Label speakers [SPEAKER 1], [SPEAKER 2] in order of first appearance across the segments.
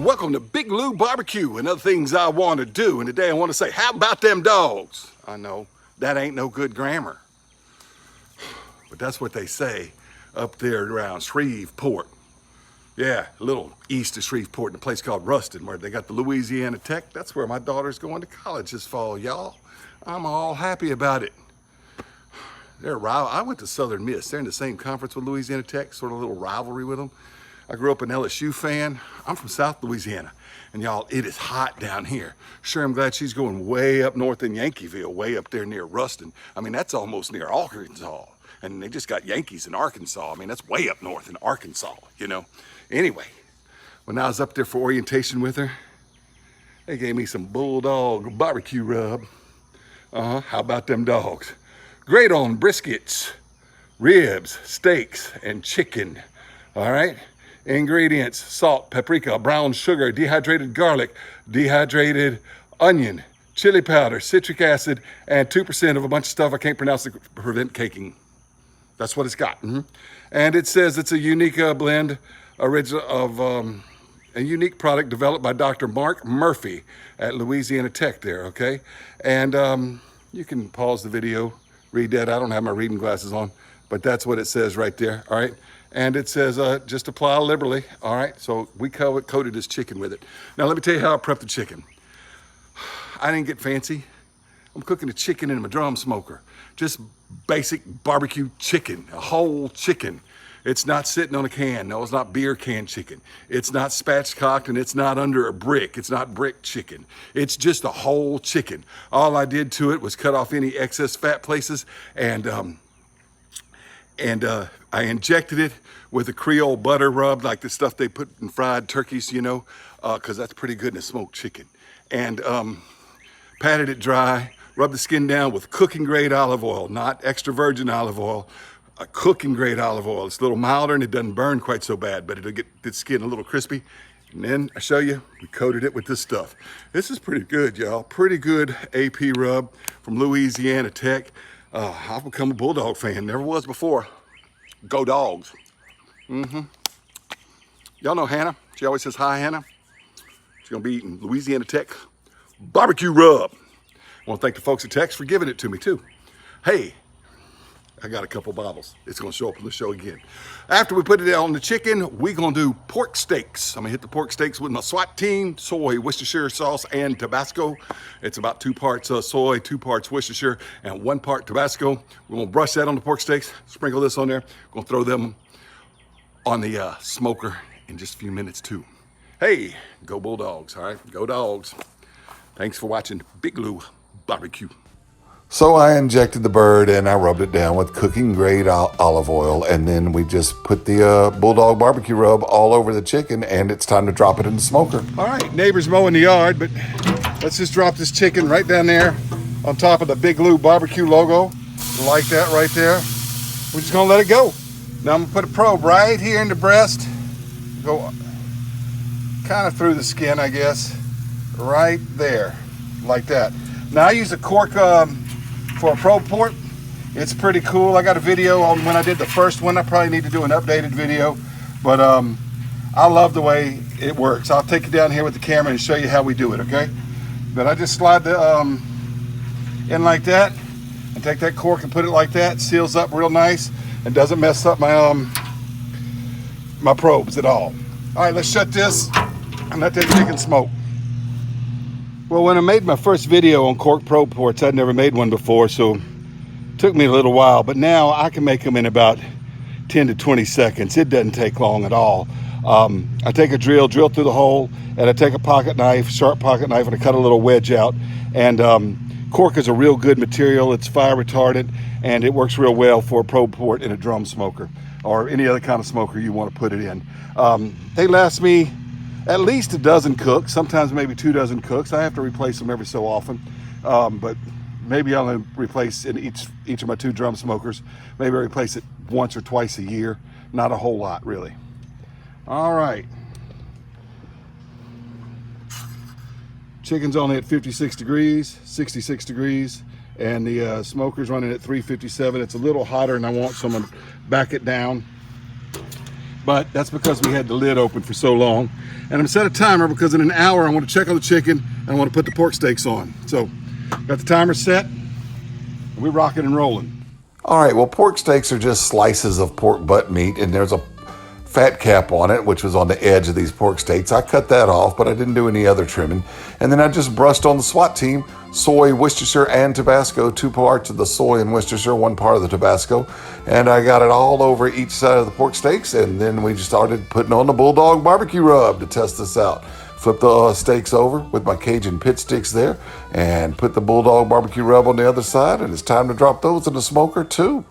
[SPEAKER 1] welcome to Big Lou Barbecue and other things I want to do. And today I want to say, how about them dogs? I know, that ain't no good grammar. But that's what they say up there around Shreveport. Yeah, a little east of Shreveport in a place called Ruston, where they got the Louisiana Tech. That's where my daughter's going to college this fall, y'all. I'm all happy about it. I went to Southern Miss. They're in the same conference with Louisiana Tech, sort of a little rivalry with them. I grew up an LSU fan. I'm from South Louisiana. And y'all, it is hot down here. Sure, I'm glad she's going way up north in Yankeeville, way up there near Ruston. I mean, that's almost near Arkansas. And they just got Yankees in Arkansas. I mean, that's way up north in Arkansas, you know. Anyway, when I was up there for orientation with her, they gave me some Bulldog BBQ Rub. How about them dogs? Great on briskets, ribs, steaks, and chicken. All right? Ingredients: salt, paprika, brown sugar, dehydrated garlic, dehydrated onion, chili powder, citric acid, and 2% of a bunch of stuff I can't pronounce to prevent caking. That's what it's got. And it says it's a unique blend of a unique product developed by Dr. Mark Murphy at Louisiana Tech there, okay? And you can pause the video, read that. I don't have my reading glasses on, but that's what it says right there, all right? And it says, just apply liberally, all right? So we coated this chicken with it. Now let me tell you how I prep the chicken. I didn't get fancy. I'm cooking the chicken in my drum smoker. Just basic barbecue chicken, a whole chicken. It's not sitting on a can. No, it's not beer can chicken. It's not spatchcocked, and it's not under a brick. It's not brick chicken. It's just a whole chicken. All I did to it was cut off any excess fat places, and I injected it with a Creole butter rub, like the stuff they put in fried turkeys, you know, because that's pretty good in a smoked chicken. And patted it dry, rubbed the skin down with cooking grade olive oil, not extra virgin olive oil, a cooking grade olive oil. It's a little milder and it doesn't burn quite so bad, but it'll get the skin a little crispy. And then I show you, we coated it with this stuff. This is pretty good, y'all. Pretty good AP rub from Louisiana Tech. I've become a Bulldog fan, never was before. Go Dogs. Y'all know Hannah. She always says, hi, Hannah. She's gonna be eating Louisiana Tech barbecue rub. I wanna thank the folks at Tech's for giving it to me too. Hey, I got a couple bottles. It's gonna show up on the show again. After we put it on the chicken, we're gonna do pork steaks. I'm gonna hit the pork steaks with my SWAT team, soy, Worcestershire sauce, and Tabasco. It's about 2 parts soy, 2 parts Worcestershire, and 1 part Tabasco. We're gonna brush that on the pork steaks, sprinkle this on there. We're gonna throw them on the smoker in just a few minutes too. Hey, go Bulldogs, all right? Go Dogs. Thanks for watching Big Lou Barbecue.
[SPEAKER 2] So I injected the bird and I rubbed it down with cooking grade olive oil, and then we just put the Bulldog BBQ Rub all over the chicken, and it's time to drop it in the smoker.
[SPEAKER 1] All right, neighbors mowing the yard, but let's just drop this chicken right down there on top of the Big Lou Barbecue logo, like that right there. We're just gonna let it go. Now I'm gonna put a probe right here in the breast, go kind of through the skin, I guess, right there, like that. Now I use a cork for a probe port. It's pretty cool. I got a video on when I did the first one. I probably need to do an updated video, but I love the way it works. I'll take you down here with the camera and show you how we do it, okay? But I just slide the in like that and take that cork and put it like that. Seals up real nice and doesn't mess up my my probes at all. All right, let's shut this and let that chicken smoke. Well, when I made my first video on cork probe ports, I'd never made one before, so it took me a little while, but now I can make them in about 10 to 20 seconds. It doesn't take long at all. I take a drill through the hole, and I take a pocket knife, sharp pocket knife, and I cut a little wedge out. And cork is a real good material. It's fire retardant, and it works real well for a probe port in a drum smoker or any other kind of smoker you want to put it in. They last me at least a dozen cooks, sometimes maybe 2 dozen cooks. I have to replace them every so often, but maybe I'll replace in each of my 2 drum smokers. Maybe I replace it once or twice a year. Not a whole lot, really. All right. Chicken's only at 56 degrees, 66 degrees, and the smoker's running at 357. It's a little hotter, and I want someone to back it down. but that's because we had the lid open for so long. And I'm gonna set a timer because in an hour I want to check on the chicken and I want to put the pork steaks on. So got the timer set, and we're rocking and rolling.
[SPEAKER 2] All right, well, pork steaks are just slices of pork butt meat, and there's a fat cap on it, which was on the edge of these pork steaks. I cut that off, but I didn't do any other trimming. And then I just brushed on the SWAT team, soy, Worcestershire, and Tabasco, 2 parts of the soy and Worcestershire, 1 part of the Tabasco. And I got it all over each side of the pork steaks, and then we just started putting on the Bulldog BBQ Rub to test this out. Flip the steaks over with my Cajun pit sticks there, and put the Bulldog BBQ Rub on the other side, and it's time to drop those in the smoker too.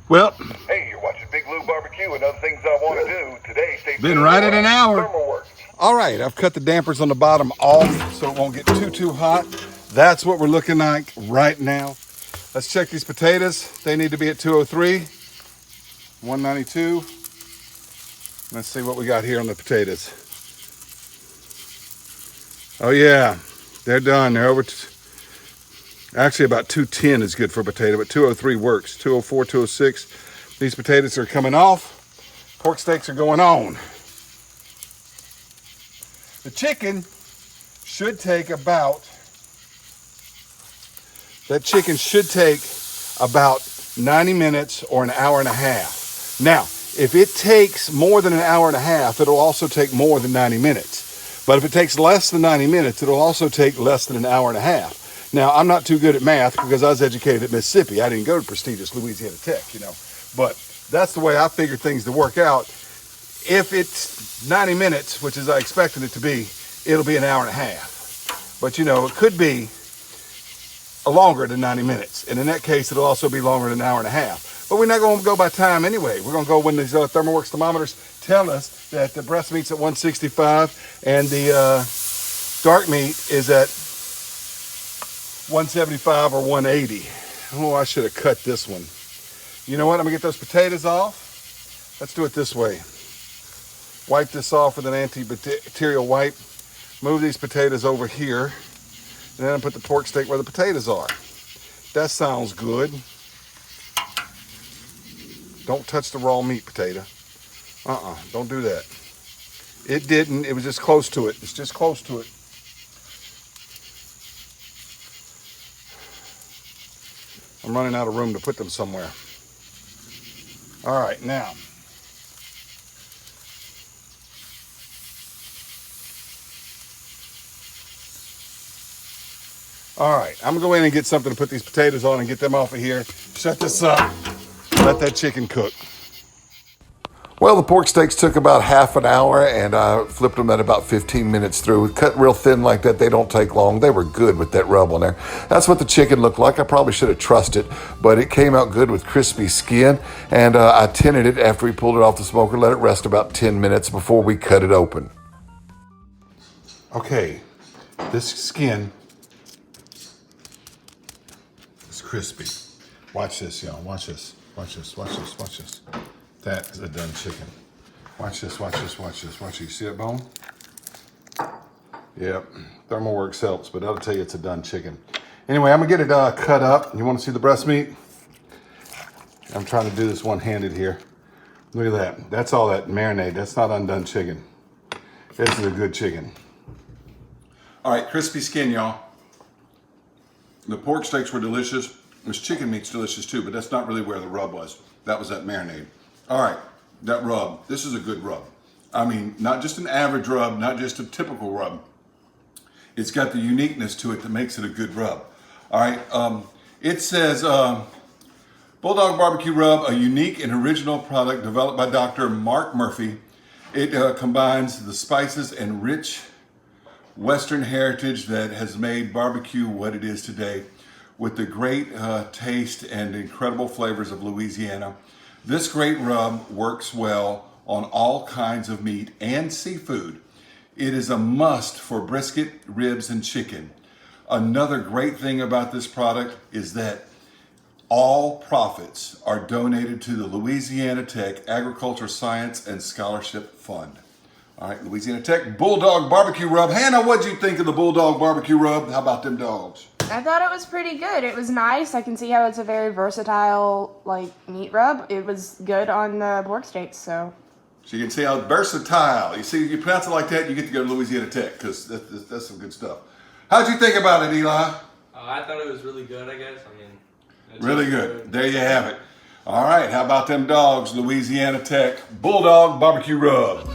[SPEAKER 1] Well,
[SPEAKER 3] hey, you're watching Big Lou Barbecue and other things I want to do. Today, stay tuned.
[SPEAKER 1] been right at an hour.
[SPEAKER 3] Thermal work.
[SPEAKER 1] All right, I've cut the dampers on the bottom off so it won't get too hot. That's what we're looking like right now. Let's check these potatoes. They need to be at 203, 192. Let's see what we got here on the potatoes. Oh yeah, they're done. They're over. Actually, about 210 is good for a potato, but 203 works. 204, 206. These potatoes are coming off. Pork steaks are going on. The chicken should take about, that chicken should take about 90 minutes or an hour and a half. Now, if it takes more than an hour and a half, it'll also take more than 90 minutes. But if it takes less than 90 minutes, it'll also take less than an hour and a half. Now, I'm not too good at math because I was educated at Mississippi. I didn't go to prestigious Louisiana Tech, But that's the way I figured things to work out. If it's 90 minutes, which is I expected it to be, it'll be an hour and a half. But, it could be longer than 90 minutes. And in that case, it'll also be longer than an hour and a half. But we're not going to go by time anyway. We're going to go when these ThermalWorks thermometers tell us that the breast meat's at 165 and the dark meat is at 175 or 180. Oh, I should have cut this one. You know what? I'm gonna get those potatoes off. Let's do it this way. Wipe this off with an antibacterial wipe. Move these potatoes over here. And then I put the pork steak where the potatoes are. That sounds good. Don't touch the raw meat potato. Don't do that. It didn't. It was just close to it. It's just close to it. I'm running out of room to put them somewhere. All right, now. All right, I'm gonna go in and get something to put these potatoes on and get them off of here. Shut this up, let that chicken cook.
[SPEAKER 2] Well, the pork steaks took about half an hour, and I flipped them at about 15 minutes through. Cut real thin like that, they don't take long. They were good with that rub on there. That's what the chicken looked like. I probably should have trusted, but it came out good with crispy skin, and I tinted it after we pulled it off the smoker, let it rest about 10 minutes before we cut it open.
[SPEAKER 1] Okay, this skin is crispy. Watch this, y'all, watch this, watch this, watch this, watch this. That is a done chicken. Watch this, watch this, watch this, watch this. You see that bone? Yep, ThermalWorks helps, but that'll tell you it's a done chicken. Anyway, I'm gonna get it cut up. You wanna see the breast meat? I'm trying to do this one-handed here. Look at that, that's all that marinade. That's not undone chicken. This is a good chicken. All right, crispy skin, y'all. The pork steaks were delicious. This chicken meat's delicious too, but that's not really where the rub was. That was that marinade. All right, that rub, this is a good rub. I mean, not just an average rub, not just a typical rub. It's got the uniqueness to it that makes it a good rub. All right, it says Bulldog BBQ Rub, a unique and original product developed by Dr. Mark Murphy. It combines the spices and rich Western heritage that has made barbecue what it is today with the great taste and incredible flavors of Louisiana. This great rub works well on all kinds of meat and seafood. It is a must for brisket, ribs, and chicken. Another great thing about this product is that all profits are donated to the Louisiana Tech Agriculture Science and Scholarship Fund. All right, Louisiana Tech Bulldog BBQ Rub. Hannah, what'd you think of the Bulldog BBQ Rub? How about them dogs?
[SPEAKER 4] I thought it was pretty good. It was nice. I can see how it's a very versatile, like, meat rub. It was good on the pork steaks, so.
[SPEAKER 1] So you can see how versatile. You see, you pronounce it like that, you get to go to Louisiana Tech, because that's some good stuff. How'd you think about it, Eli?
[SPEAKER 5] I thought it was really good, I guess. I mean, it's
[SPEAKER 1] Really good. There you have it. All right, how about them dogs, Louisiana Tech Bulldog BBQ Rub?